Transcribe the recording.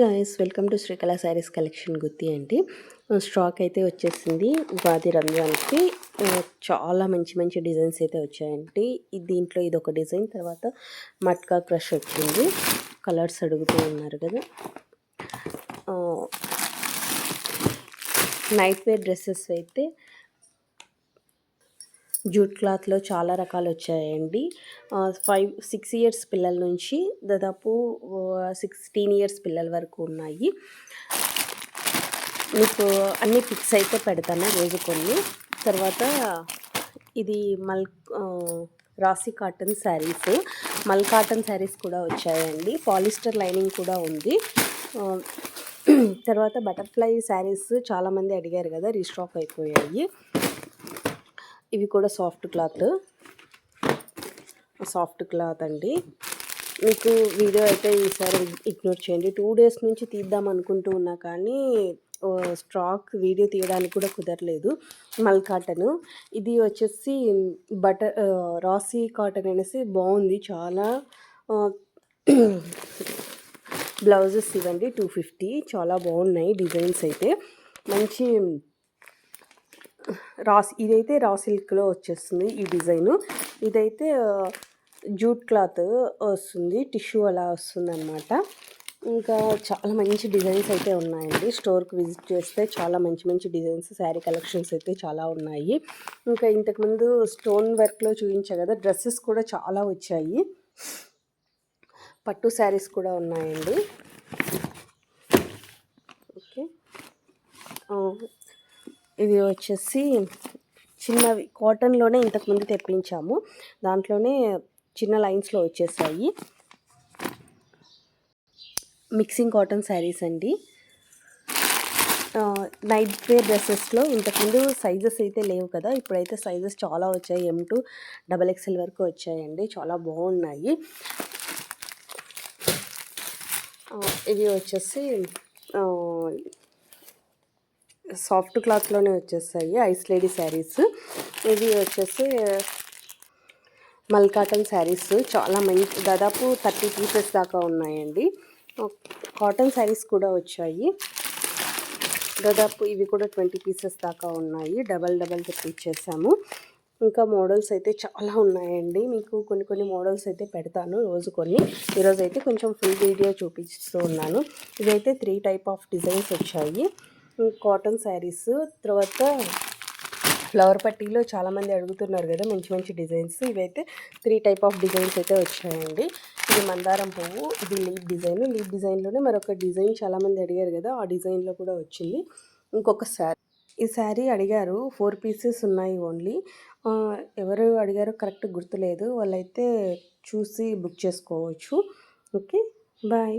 Guys welcome to Srikala Sarees collection Gutti అండి. Stock అయితే వచ్చేసింది ఉగాది రంజాన్కి. చాలా మంచి మంచి డిజైన్స్ అయితే వచ్చాయండి. దీంట్లో ఇది ఒక డిజైన్, తర్వాత మట్కా క్రష్ వచ్చింది. కలర్స్ అడుగుతూ ఉన్నారు కదా. నైట్ వేర్ డ్రెస్సెస్ అయితే జూట్ క్లాత్లో చాలా రకాలు వచ్చాయండి. 6 ఇయర్స్ పిల్లల నుంచి దాదాపు 16 ఇయర్స్ పిల్లల వరకు ఉన్నాయి. మీకు అన్ని పిక్స్ అయితే పెడతాను రోజు కొన్ని. తర్వాత ఇది రాశి కాటన్ శారీస్, మల్ కాటన్ శారీస్ కూడా వచ్చాయండి. పాలిస్టర్ లైనింగ్ కూడా ఉంది. తర్వాత బటర్ఫ్లై శారీస్ చాలామంది అడిగారు కదా, రీస్టాక్ అయిపోయాయి. ఇవి కూడా సాఫ్ట్ క్లాత్ అండి. మీకు వీడియో అయితే ఈసారి ఇగ్నోర్ చేయండి. 2 డేస్ నుంచి తీద్దాం అనుకుంటూ ఉన్నా కానీ స్టాక్ వీడియో తీయడానికి కూడా కుదరలేదు. మల్ కాటన్ ఇది వచ్చేసి రాసీ కాటన్ అనేసి బాగుంది చాలా. బ్లౌజెస్ ఇవ్వండి 250, చాలా బాగున్నాయి డిజైన్స్ అయితే. మంచి ఇదైతే రా సిల్క్లో వచ్చేస్తుంది ఈ డిజైను. ఇదైతే జూట్ క్లాత్ వస్తుంది, టిష్యూ అలా వస్తుంది అనమాట. ఇంకా చాలా మంచి డిజైన్స్ అయితే ఉన్నాయండి. స్టోర్కి విజిట్ చేస్తే చాలా మంచి మంచి డిజైన్స్, శారీ కలెక్షన్స్ అయితే చాలా ఉన్నాయి. ఇంకా ఇంతకుముందు స్టోన్ వర్క్లో చూపించా కదా, డ్రెస్సెస్ కూడా చాలా వచ్చాయి. పట్టు శారీస్ కూడా ఉన్నాయండి. ఓకే, ఇది వచ్చేసి చిన్నవి కాటన్లోనే ఇంతకుముందు తెప్పించాము, దాంట్లోనే చిన్న లైన్స్లో వచ్చేసాయి. మిక్సింగ్ కాటన్ శారీస్ అండి. నైట్ వేర్ డ్రెస్సెస్లో ఇంతకుముందు సైజెస్ అయితే లేవు కదా, ఇప్పుడైతే సైజెస్ చాలా వచ్చాయి. M to XXL వరకు వచ్చాయండి, చాలా బాగున్నాయి. ఇవి వచ్చేసి సాఫ్ట్ క్లాత్లోనే వచ్చేసాయి, ఐస్ లేడీ శారీస్. ఇవి వచ్చేసి మల్ కాటన్ శారీస్, చాలా మంచి, దాదాపు 30 పీసెస్ దాకా ఉన్నాయండి. కాటన్ శారీస్ కూడా వచ్చాయి, దాదాపు ఇవి కూడా 20 పీసెస్ దాకా ఉన్నాయి. డబల్ తెప్పించేసాము. ఇంకా మోడల్స్ అయితే చాలా ఉన్నాయండి. మీకు కొన్ని మోడల్స్ అయితే పెడతాను రోజు కొన్ని. ఈరోజు అయితే కొంచెం ఫుల్ వీడియో చూపిస్తూ ఉన్నాను. ఇవైతే 3 టైప్ ఆఫ్ డిజైన్స్ వచ్చాయి. కాటన్ శారీస్, తర్వాత ఫ్లవర్ పట్టీలో చాలామంది అడుగుతున్నారు కదా మంచి మంచి డిజైన్స్. ఇవైతే 3 టైప్ ఆఫ్ డిజైన్స్ అయితే వచ్చాయండి. ఇది మందారం పువ్వు, ఇది లీప్ డిజైన్లోనే మరొక డిజైన్ చాలామంది అడిగారు కదా, ఆ డిజైన్లో కూడా వచ్చింది. ఇంకొక ఈ శారీ అడిగారు, 4 పీసెస్ ఉన్నాయి ఓన్లీ. ఎవరు అడిగారో కరెక్ట్ గుర్తులేదు, వాళ్ళైతే చూసి బుక్ చేసుకోవచ్చు. Okay, bye.